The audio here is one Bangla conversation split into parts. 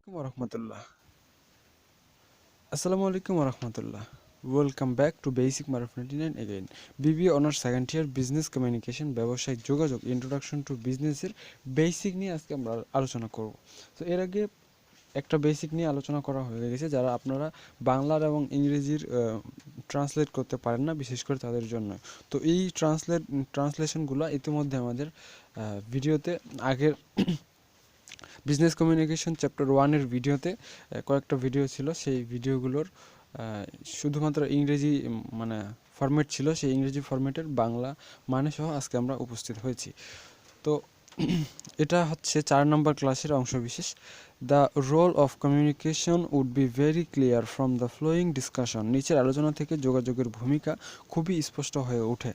warahmatullah. Assalamu alaikum warahmatullah. Welcome back to Basic Marif 99 again. BBA Honors Second Year Business Communication ব্যবসায়িক যোগাযোগ Introduction to Business এর বেসিক নিয়ে আজকে আমরা আলোচনা করব। তো এর আগে একটা বেসিক নিয়ে আলোচনা করা হয়ে গেছে, যারা আপনারা বাংলার এবং ইংরেজির ট্রান্সলেট করতে পারেন না, বিশেষ করে তাদের জন্য। তো এই ট্রান্সলেশনগুলো ইতিমধ্যে আমাদের ভিডিওতে আগের বিজনেস কমিউনিকেশন চ্যাপ্টার 1-এর ভিডিওতে কয়েকটা ভিডিও ছিল, সেই ভিডিওগুলোর শুধুমাত্র ইংরেজি মানে ফরম্যাট ছিল, সেই ইংরেজি ফরম্যাটের বাংলা মানে সহ আজকে আমরা উপস্থিত হয়েছি। তো এটা হচ্ছে 4 নম্বর ক্লাসের অংশবিশেষ। The role of communication would be very clear from the following discussion. নিচের আলোচনা থেকে যোগাযোগের ভূমিকা খুবই স্পষ্ট হয়ে ওঠে।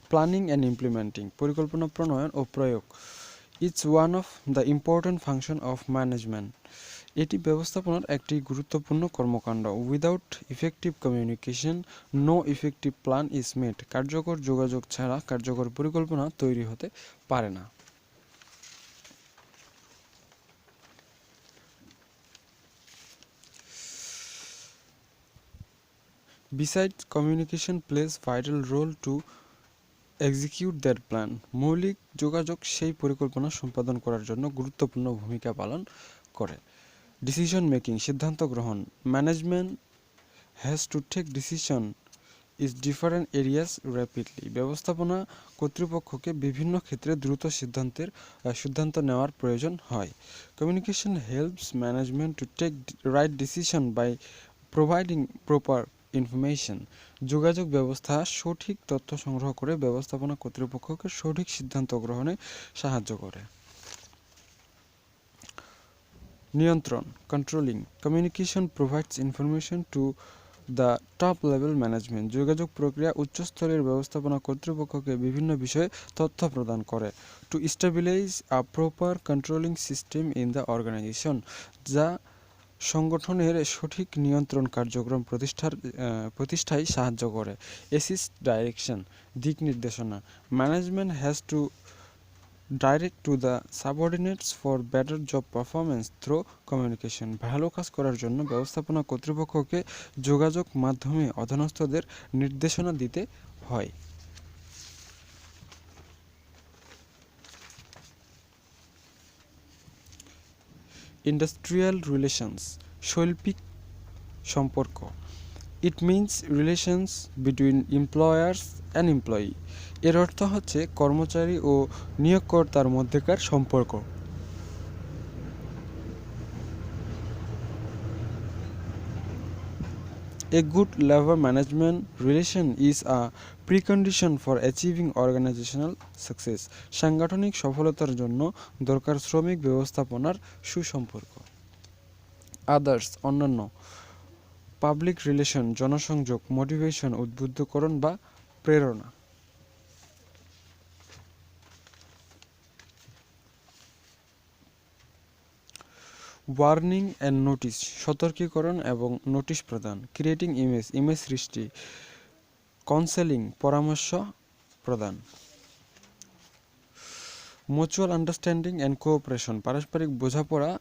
প্ল্যানিং অ্যান্ড ইমপ্লিমেন্টিং, পরিকল্পনা প্রণয়ন ও প্রয়োগ। It's one of the important function of management. এটি ব্যবস্থাপনার একটি গুরুত্বপূর্ণ কর্মকাণ্ড। Without effective communication no effective plan is made. কার্যকর যোগাযোগ ছাড়া কার্যকর পরিকল্পনা তৈরি হতে পারে না। Besides, communication plays vital role to execute that plan. মৌলিক যোগাযোগ সেই পরিকল্পনা সম্পাদন করার জন্য গুরুত্বপূর্ণ ভূমিকা পালন করে। ডিসিশন মেকিং, সিদ্ধান্ত গ্রহণ। Management has to take decision is different areas rapidly. ব্যবস্থাপনা কর্তৃপক্ষকে বিভিন্ন ক্ষেত্রে দ্রুত সিদ্ধান্ত নেওয়ার প্রয়োজন হয়। Communication helps management to take right decision by providing proper information. যোগাযোগ ব্যবস্থা সঠিক তথ্য সংগ্রহ করে ব্যবস্থাপনা কর্তৃপক্ষকে সঠিক সিদ্ধান্ত গ্রহণে সাহায্য করে। নিয়ন্ত্রণ, controlling. Communication provides information to the top level management. যোগাযোগ প্রক্রিয়া উচ্চস্তরের ব্যবস্থাপনা কর্তৃপক্ষকে বিভিন্ন বিষয়ে তথ্য প্রদান করে। To stabilize a proper controlling system in the organization, যা সংগঠনের সঠিক নিয়ন্ত্রণ কার্যক্রম প্রতিষ্ঠায় সাহায্য করে। অ্যাসিস্ট ডাইরেকশন, দিক নির্দেশনা। Management has two direct to the সাবঅর্ডিনেটস for better job performance through communication. ভালো কাজ করার জন্য ব্যবস্থাপনা কর্তৃপক্ষকে যোগাযোগ মাধ্যমে অধীনস্থদের নির্দেশনা দিতে হয়। ইন্ডাস্ট্রিয়াল রিলেশনস, শৈল্পিক সম্পর্ক। It means relations between employers and employee. এর অর্থ হচ্ছে কর্মচারী ও নিয়োগকর্তার মধ্যেকার সম্পর্ক। A good labor management relation is a precondition for achieving organizational success. সাংগঠনিক সফলতার জন্য দরকার শ্রমিক ব্যবস্থাপনার সুসম্পর্ক। আদার্স, অন্যান্য। পাবলিক রিলেশন, জনসংযোগ। মোটিভেশন, উদ্বুদ্ধকরণ বা প্রেরণা। ওয়ার্নিং অ্যান্ড নোটিশ, সতর্কীকরণ এবং নোটিশ প্রদান। ক্রিয়েটিং ইমেজ, ইমেজ সৃষ্টি। কাউন্সেলিং, পরামর্শ প্রদান। মিউচুয়াল আন্ডারস্ট্যান্ডিং অ্যান্ড কোঅপারেশন, পারস্পরিক বোঝাপড়া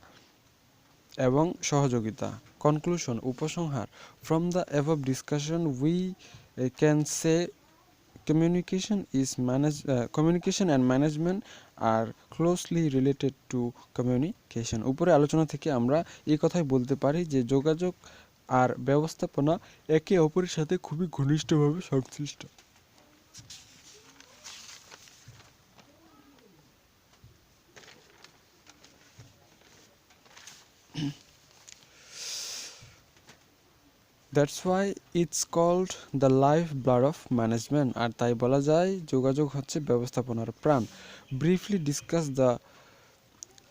এবং সহযোগিতা। কনক্লুশন, উপসংহার। From the above discussion we can say communication and management are closely related to communication. উপরে আলোচনা থেকে আমরা এই কথাই বলতে পারি যে যোগাযোগ আর ব্যবস্থাপনা একে অপরের সাথে খুবই ঘনিষ্ঠভাবে সংশ্লিষ্ট। That's why it's called the life blood of management. আর তাই বলা যায় যোগাযোগ হচ্ছে ব্যবস্থাপনার প্রাণ। ব্রিফলি ডিসকাস দ্য,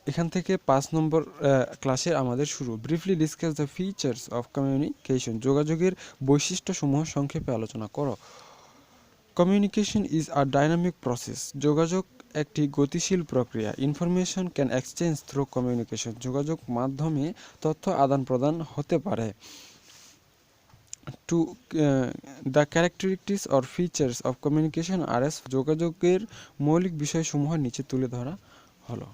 এখান থেকে 5 নম্বর ক্লাসের আমাদের শুরু। Briefly discuss the features of communication. যোগাযোগের বৈশিষ্ট্যসমূহ সংক্ষেপে আলোচনা করো। Communication is a dynamic process. যোগাযোগ একটি গতিশীল প্রক্রিয়া। Information can exchange through communication. যোগাযোগ মাধ্যমে তথ্য আদান প্রদান হতে পারে। To the characteristics or features of communication are as. যোগাযোগের মৌলিক বিষয়সমূহ নিচে তুলে ধরা হলো।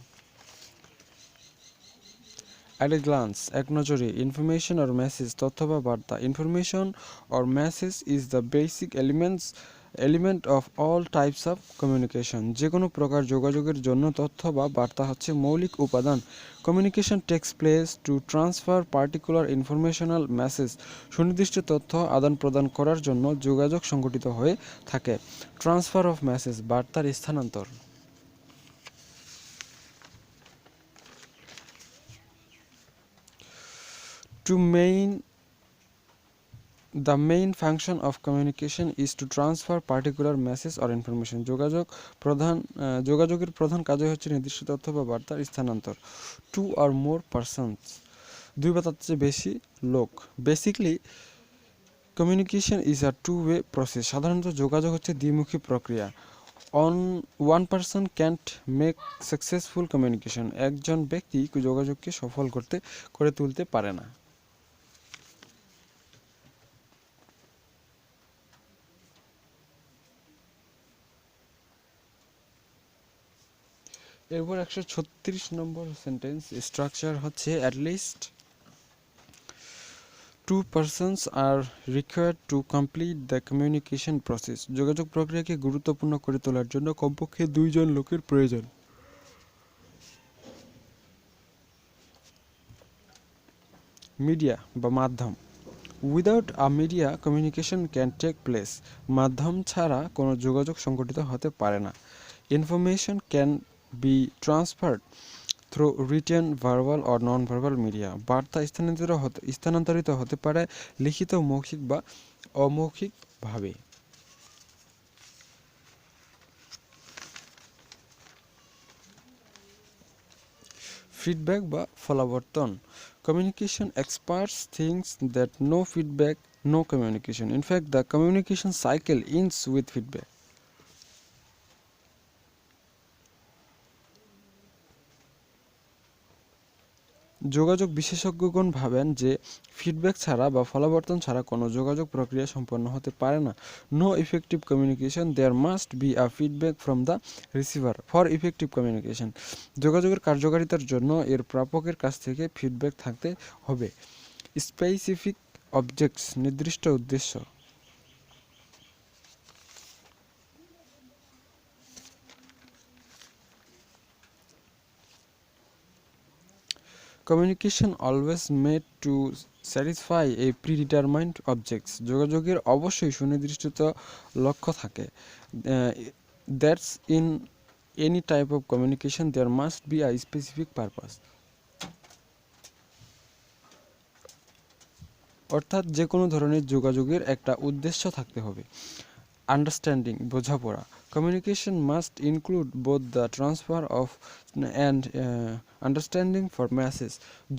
At a glance, এক নজরে, information or message তথ্য বা বার্তা। Information or message is the basic element of all types of communication. যে কোনো প্রকার যোগাযোগের জন্য তথ্য বা বার্তা হচ্ছে মৌলিক উপাদান। Communication takes place to transfer particular informational message. সুনির্দিষ্ট তথ্য আদান প্রদান করার জন্য যোগাযোগ সংঘটিত হয়ে থাকে। Transfer of message, বার্তার স্থানান্তর। The main function of communication is to transfer particular message or information. যোগাযোগের প্রধান কাজই হচ্ছে নির্দিষ্ট তথ্য বা বার্তার স্থানান্তর। Two or more persons, দুই বা তার চেয়ে বেশি লোক। Basically, communication is a two-way process. সাধারণত যোগাযোগ হচ্ছে দ্বিমুখী প্রক্রিয়া। One person can't make successful communication. একজন ব্যক্তি যোগাযোগকে সফল করে তুলতে পারে না। এরপর 136 নম্বর সেন্টেন্স স্ট্রাকচার হচ্ছে at least two persons are required to complete the communication process. যোগাযোগ প্রক্রিয়াকে গুরুত্বপূর্ণ করে তোলার জন্য কমপক্ষে দুইজন লোকের প্রয়োজন। মিডিয়া বা মাধ্যম। Without a media communication can take place. মাধ্যম ছাড়া কোনো যোগাযোগ সংগঠিত হতে পারে না। Information can be transferred through written, verbal or non verbal media. বার্তা স্থানান্তরিত হতে পারে লিখিত, মৌখিক বা অমৌখিকভাবে। ফিডব্যাক বা ফলাবর্তন। Communication experts thinks that no feedback, no communication. In fact, the communication cycle ends with feedback. যোগাযোগ বিশেষজ্ঞগণ ভাবেন যে ফিডব্যাক ছাড়া বা ফলাবর্তন ছাড়া কোনো যোগাযোগ প্রক্রিয়া সম্পন্ন হতে পারে না। No effective communication, there must be a feedback from the receiver for effective communication. যোগাযোগের কার্যকারিতার জন্য এর প্রাপকের কাছ থেকে ফিডব্যাক থাকতে হবে। স্পেসিফিক অবজেক্টস, নির্দিষ্ট উদ্দেশ্য। Communication always made to satisfy a predetermined objects. যোগাযোগের অবশ্যই সুনির্দিষ্ট লক্ষ্য থাকে। That's in any type of communication there must be a specific purpose. অর্থাৎ যে কোনো ধরনের যোগাযোগের একটা উদ্দেশ্য থাকতে হবে। আন্ডারস্ট্যান্ডিং, বোঝাপড়া। Communication must include both the transfer of and understanding for message.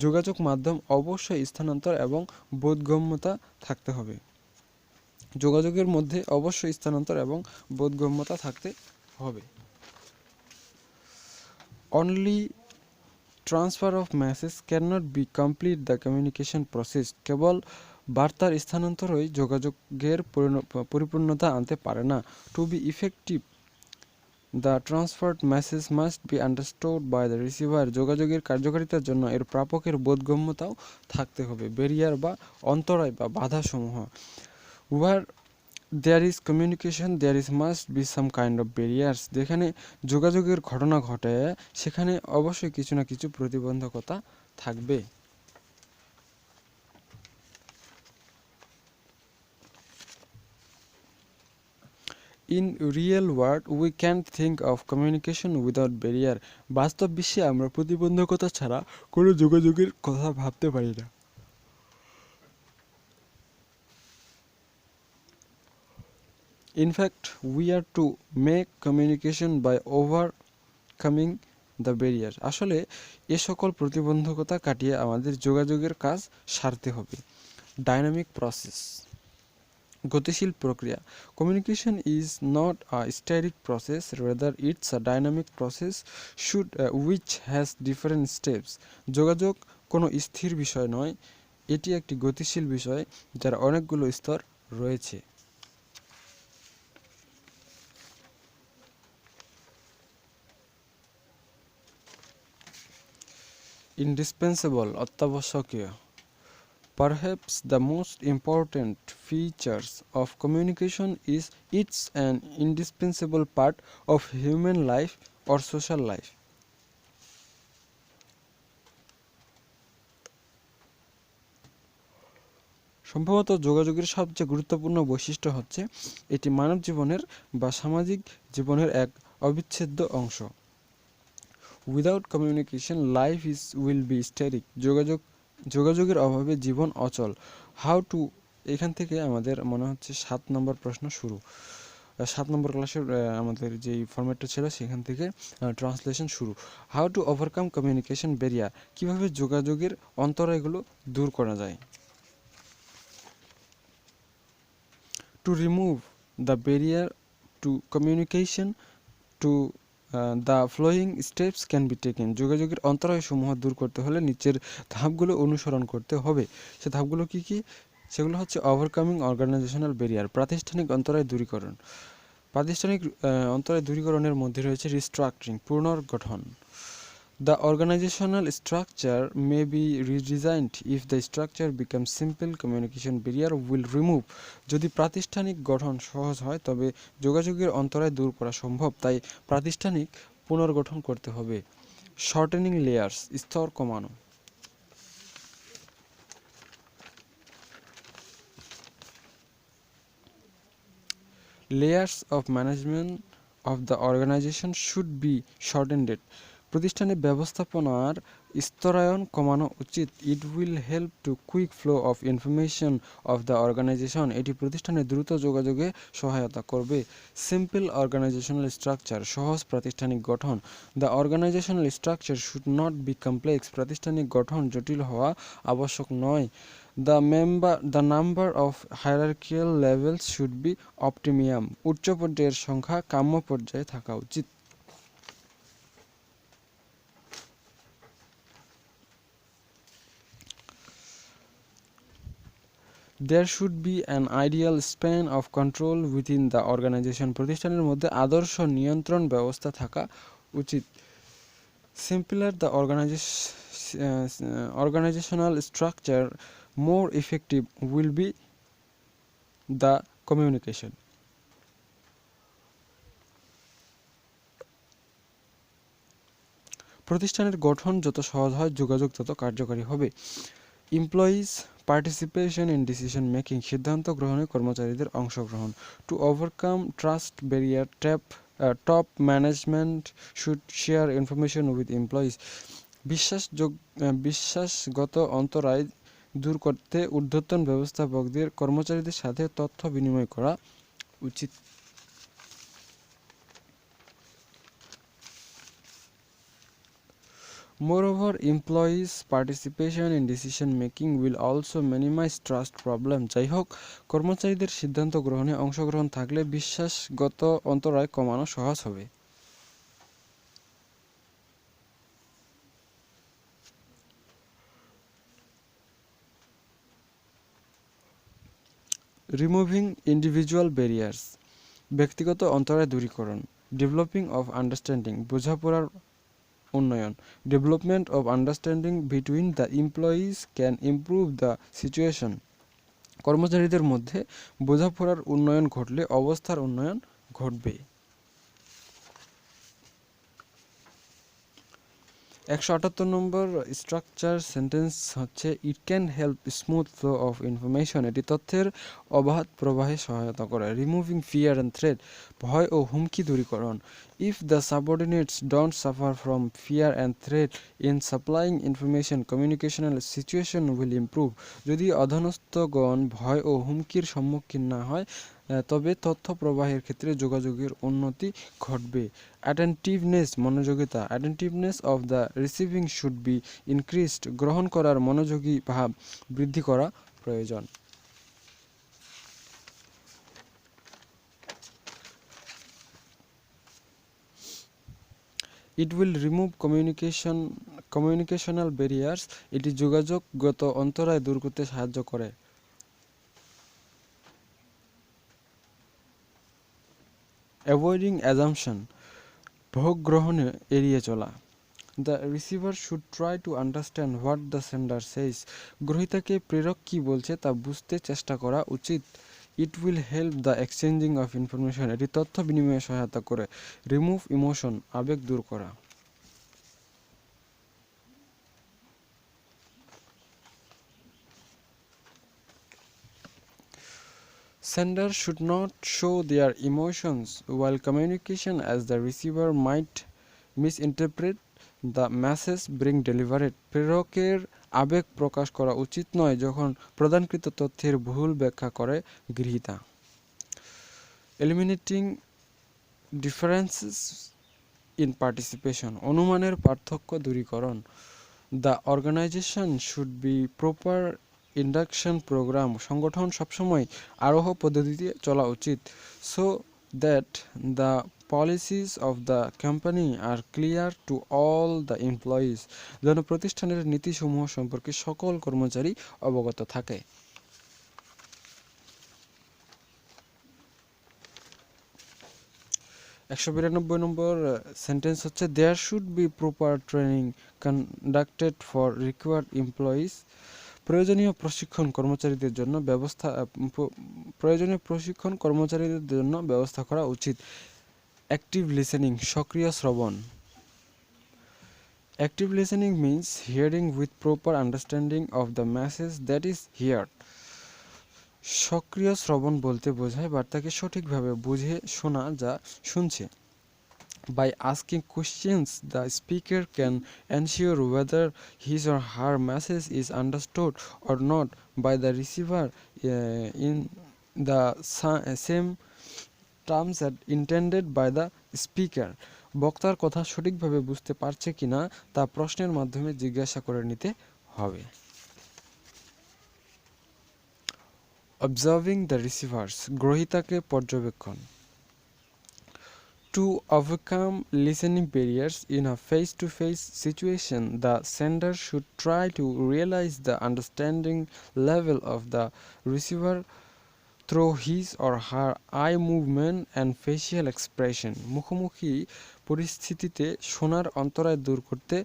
যোগাযোগ মাধ্যম অবশ্যই স্থানান্তর এবং বোধগম্যতা থাকতে হবে। যোগাযোগের মধ্যে অবশ্যই স্থানান্তর এবং বোধগম্যতা থাকতে হবে। Only transfer of message can not be complete the communication process. কেবল বার্তার স্থানান্তরই যোগাযোগের পরিপূর্ণতা আনতে পারে না। To be effective the transferred message must be understood by the receiver. যোগাযোগের কার্যকারিতার জন্য এর প্রাপকের বোধগম্যতাও থাকতে হবে। ব্যারিয়ার বা অন্তরায় বা বাধাসমূহ। Where there is communication there is must be some kind of barriers. যেখানে যোগাযোগের ঘটনা ঘটে সেখানে অবশ্যই কিছু না কিছু প্রতিবন্ধকতা থাকবে। In real world we can't think of communication without barrier. বাস্তব বিশ্বে আমরা প্রতিবন্ধকতা ছাড়া কোনো যোগাযোগের কথা ভাবতে পারি না। In fact, we are to make communication by overcoming the barrier. আসলে এ সকল প্রতিবন্ধকতা কাটিয়ে আমাদের যোগাযোগের কাজ সারতে হবে। ডাইনামিক প্রসেস, গতিশীল প্রক্রিয়া। Communication is not a static process, rather it's a dynamic process which has different steps. যোগাযোগ কোনো স্থির বিষয় নয়, এটি একটি গতিশীল বিষয় যার অনেকগুলো স্তর রয়েছে। indispensable অত্যাবশ্যকীয়. Perhaps the most important features of communication is it's an indispensable part of human life or social life. সম্ভবত যোগাযোগের সবচেয়ে গুরুত্বপূর্ণ বৈশিষ্ট্য হচ্ছে এটি মানব জীবনের বা সামাজিক জীবনের এক অবিচ্ছেদ্য অংশ. Without communication life will be static. যোগাযোগের অভাবে জীবন অচল. হাউ টু, এখান থেকে আমাদের মনে হচ্ছে 7 নম্বর প্রশ্ন শুরু. 7 নম্বর ক্লাসের আমাদের যেই ফরম্যাটটা ছিল সেখান থেকে ট্রান্সলেশন শুরু. How to overcome communication barrier, কীভাবে যোগাযোগের অন্তরায়গুলো দূর করা যায়. To remove the barrier to communication, the following steps can be taken. যোগাযোগের অন্তরায়সমূহ দূর করতে হলে নিচের ধাপগুলো অনুসরণ করতে হবে. সে ধাপগুলো কি কি? সেগুলো হচ্ছে ওভারকামিং অর্গানাইজেশনাল ব্যারিয়ার, প্রাতিষ্ঠানিক অন্তরায় দূরীকরণ. প্রাতিষ্ঠানিক অন্তরায় দূরীকরণের মধ্যে রয়েছে রিস্ট্রাকচারিং, পুনর্গঠন. The organizational structure may be redesigned if the structure becomes simple. Communication barrier will remove. যদি প্রাতিষ্ঠানিক গঠন সহজ হয় তবে যোগাযোগের অন্তরায় দূর করা সম্ভব, তাই প্রাতিষ্ঠানিক পুনর্গঠন করতে হবে. শর্টেনিং লেয়ার্স, স্তর কমানো. Layers of management of the organization should be shortened. প্রতিষ্ঠানের ব্যবস্থাপনার স্তরায়ন কমানো উচিত. It will help to quick flow of information of the organization. এটি প্রতিষ্ঠানের দ্রুত যোগাযোগে সহায়তা করবে. সিম্পল অর্গানাইজেশনাল স্ট্রাকচার, সহজ প্রাতিষ্ঠানিক গঠন. The organizational structure should not be complex. প্রাতিষ্ঠানিক গঠন জটিল হওয়া আবশ্যক নয়. The number of hierarchical levels should be optimum. উচ্চ পর্যায়ের সংখ্যা কাম্য পর্যায়ে থাকা উচিত. There should be an ideal span of control within the organization. প্রতিষ্ঠানের মধ্যে আদর্শ নিয়ন্ত্রণ ব্যবস্থা থাকা উচিত. Simpler the organizational structure, more effective will be the communication. প্রতিষ্ঠানের গঠন যত সহজ হয় যোগাযোগ তত কার্যকরী হবে. Employees participation in decision making, সিদ্ধান্ত গ্রহণে কর্মচারীদের অংশগ্রহণ. To overcome trust barrier, top management should share information with employees. বিশ্বাসগত অন্তরায় দূর করতে ঊর্ধ্বতন ব্যবস্থাপকদের কর্মচারীদের সাথে তথ্য বিনিময় করা উচিত. Moreover, employees' participation in decision making will also minimize trust problem. যাই হোক, কর্মচারীদের সিদ্ধান্ত গ্রহণে অংশগ্রহণ থাকলে বিশ্বাসগত অন্তরায় কমানো সহজ হবে. রিমুভিং ইন্ডিভিজুয়াল ব্যারিয়ার্স, ব্যক্তিগত অন্তরায় দূরীকরণ. ডেভেলপিং অফ আন্ডারস্ট্যান্ডিং, বোঝাপড়ার উন্নয়ন. Development of understanding between the employees can improve the situation. কর্মচারীদের মধ্যে বোঝাপড়ার উন্নয়ন ঘটলে অবস্থার উন্নয়ন ঘটবে. 178 নম্বর স্ট্রাকচার সেন্টেন্স হচ্ছে it can help smooth flow of information. এটি তথ্যের অবাধ প্রবাহে সহায়তা করে. রিমুভিং ফিয়ার অ্যান্ড থ্রেট, ভয় ও হুমকি দূরীকরণ. If the subordinates don't suffer from fear and threat in supplying information, communicational situation will improve. যদি অধস্তনগণ ভয় ও হুমকির সম্মুখীন না হয় তবে তথ্য প্রবাহের ক্ষেত্রে যোগাযোগের উন্নতি ঘটবে. অ্যাটেন্টিভনেস, মনোযোগিতা. Attentiveness of the receiving should be increased. গ্রহণ করার মনোযোগী ভাব বৃদ্ধি করা প্রয়োজন. It will remove communicational barriers. এটি যোগাযোগগত অন্তরায় দূর করতে সাহায্য করে. অ্যাভয়েডিং অ্যাজাম্পশন, ভোগ গ্রহণে এড়িয়ে চলা. The receiver should try to understand what the sender says. গ্রহীতাকে প্রেরক কী বলছে তা বুঝতে চেষ্টা করা উচিত। It will help the exchanging of information, এটি তথ্য বিনিময়ে সহায়তা করে। রিমুভ ইমোশন, আবেগ দূর করা। Sender should not show their emotions while communication as the receiver might misinterpret the message being delivered. প্রেরকের আবেগ প্রকাশ করা উচিত নয় যখন প্রদানকৃত তথ্যের ভুল ব্যাখ্যা করে গৃহীতা। এলিমিনেটিং ডিফারেন্সেস ইন পার্টিসিপেশন, অনুমানের পার্থক্য দূরীকরণ। The organization should be proper induction program, সংগঠন সবসময় আরোহ পদ্ধতিতে চলা উচিত। So that the policies of the company are clear to all the employees, যেন প্রতিষ্ঠানের নীতিসমূহ সম্পর্কে সকল কর্মচারী অবগত থাকে। 192 নম্বর সেন্টেন্স হচ্ছে there should be proper training conducted for required employees. প্রয়োজনীয় প্রশিক্ষণ কর্মচারীদের জন্য ব্যবস্থা করা উচিত। অ্যাক্টিভ লিসেনিং, সক্রিয় শ্রবণ। Active listening means hearing with proper understanding of the message that is heard. সক্রিয় শ্রবণ বলতে বোঝায় বার্তাকে সঠিকভাবে বুঝে শোনা যা শুনছে। By asking questions, the speaker can ensure whether his or her message is understood or not by the receiver in the same terms as intended by the speaker. বক্তার কথা সঠিকভাবে বুঝতে পারছে কিনা তা প্রশ্নের মাধ্যমে জিজ্ঞাসা করে নিতে হবে। Observing the receivers, গ্রহীতাকে পর্যবেক্ষণ। To overcome listening barriers in a face-to-face situation, the sender should try to realize the understanding level of the receiver through his or her eye movement and facial expression. মুখোমুখি পরিস্থিতিতে শোনার অন্তরায় দূর করতে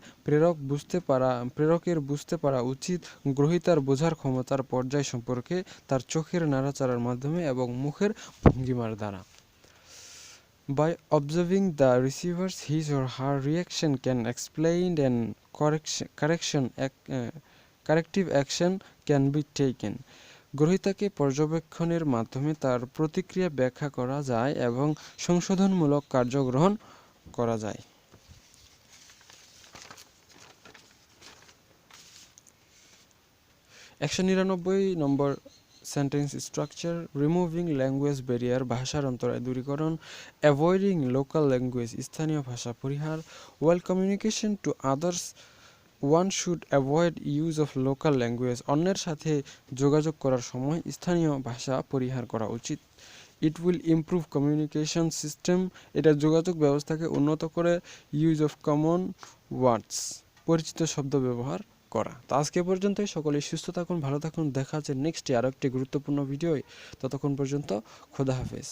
প্রেরকের বুঝতে পারা উচিত গ্রহীতার বোঝার ক্ষমতার পর্যায় সম্পর্কে তার চোখের নাড়াচাড়ার মাধ্যমে এবং মুখের ভঙ্গিমার দ্বারা। By observing the receivers, his or her reaction can explain and corrective action can be taken. গ্রহীতাকে পর্যবেক্ষণের মাধ্যমে তার প্রতিক্রিয়া ব্যাখ্যা করা যায় এবং সংশোধনমূলক কার্যগ্রহণ করা যায়। 199 নম্বর sentence structure. Removing language barrier, ভাষার অন্তরায় দূরীকরণ। অ্যাভয়েডিং লোকাল ল্যাঙ্গুয়েজ, স্থানীয় ভাষা পরিহার। While communication to others, one should avoid use of local language, অন্যের সাথে যোগাযোগ করার সময় স্থানীয় ভাষা পরিহার করা উচিত। It will improve communication system, এটা যোগাযোগ ব্যবস্থাকে উন্নত করে। ইউজ অফ কমন ওয়ার্ডস, পরিচিত শব্দ ব্যবহার করা। তো আজকে পর্যন্তই, সকলেই সুস্থ থাকুন, ভালো থাকুন, দেখা হচ্ছে নেক্সটে আরও একটি গুরুত্বপূর্ণ ভিডিওয়। ততক্ষণ পর্যন্ত খোদা হাফেজ।